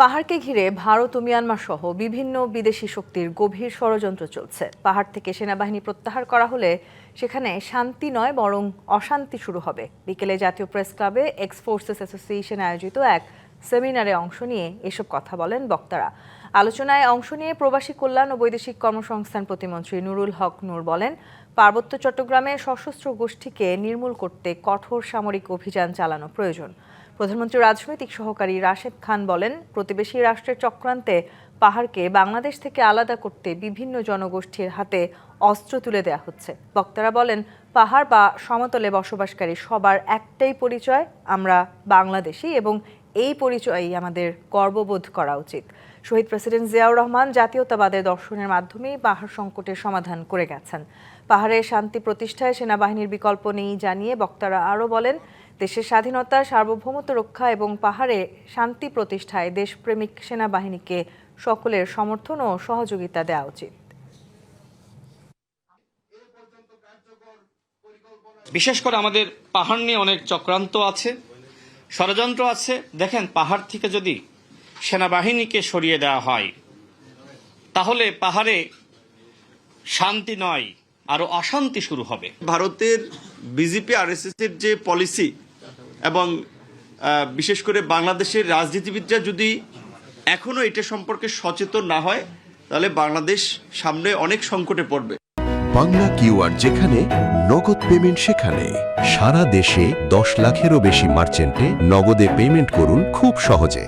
পাহাড়কে ঘিরে ভারত ও মিয়ানমার সহ বিভিন্ন বিদেশি শক্তির গভীর ষড়যন্ত্র চলছে। পাহাড় থেকে সেনাবাহিনী প্রত্যাহার করা হলে সেখানে শান্তি নয় বরং অশান্তি শুরু হবে। বিকেলে জাতীয় প্রেস ক্লাবে এক্স ফোর্সেস অ্যাসোসিয়েশন আয়োজিত এক সেমিনারে অংশ নিয়ে এসব কথা বলেন বক্তারা। আলোচনায় অংশ নিয়ে প্রবাসী কল্যাণ ও বৈদেশিক কর্মসংস্থান প্রতিমন্ত্রী নুরুল হক নূর বলেন, পার্বত্য চট্টগ্রামে সশস্ত্র গোষ্ঠীকে নির্মূল করতে কঠোর সামরিক অভিযান চালানো প্রয়োজন। প্রধানমন্ত্রীর রাজনৈতিক সহকারী রাশেদ খান বলেন, প্রতিবেশী রাষ্ট্রের চক্রান্তে পাহাড়কে বাংলাদেশ থেকে আলাদা করতে বিভিন্ন জনগোষ্ঠীর হাতে অস্ত্র তুলে দেওয়া হচ্ছে। বক্তারা বলেন, পাহাড় বা সমতলে বসবাসকারী সবার একটাই পরিচয়, আমরা বাংলাদেশী, এবং এই পরিচয়ই আমাদের গর্ববোধ করা উচিত। শহীদ প্রেসিডেন্ট জিয়াউর রহমান জাতীয়তাবাদের দর্শনের মাধ্যমেই পাহাড় সংকটের সমাধান করে গেছেন। পাহাড়ে শান্তি প্রতিষ্ঠায় সেনাবাহিনীর বিকল্প নেই জানিয়ে বক্তারা আরও বলেন, দেশের স্বাধীনতা, সার্বভৌমত্ব রক্ষা এবং পাহাড়ে শান্তি প্রতিষ্ঠায় দেশপ্রেমিক সেনাবাহিনীকে সকলের সমর্থন ও সহযোগিতা দেওয়া উচিত। বিশেষ করে আমাদের পাহাড় নিয়ে অনেক চক্রান্ত আছে, ষড়যন্ত্র আছে। দেখেন, পাহাড় থেকে যদি সেনাবাহিনীকে সরিয়ে দেওয়া হয় তাহলে পাহাড়ে শান্তি নয় আরো অশান্তি শুরু হবে। ভারতের বিজেপি আরএসএস এর যে পলিসি এবং বিশেষ করে বাংলাদেশের রাজনীতিবিদরা যদি এখনো এটা সম্পর্কে সচেতন না হয় তাহলে বাংলাদেশ সামনে অনেক সংকটে পড়বে। বাংলা কিউআর যেখানে নগদ পেমেন্ট সেখানে। সারা দেশে 10 লাখেরও বেশি মার্চেন্টে নগদে পেমেন্ট করুন খুব সহজে।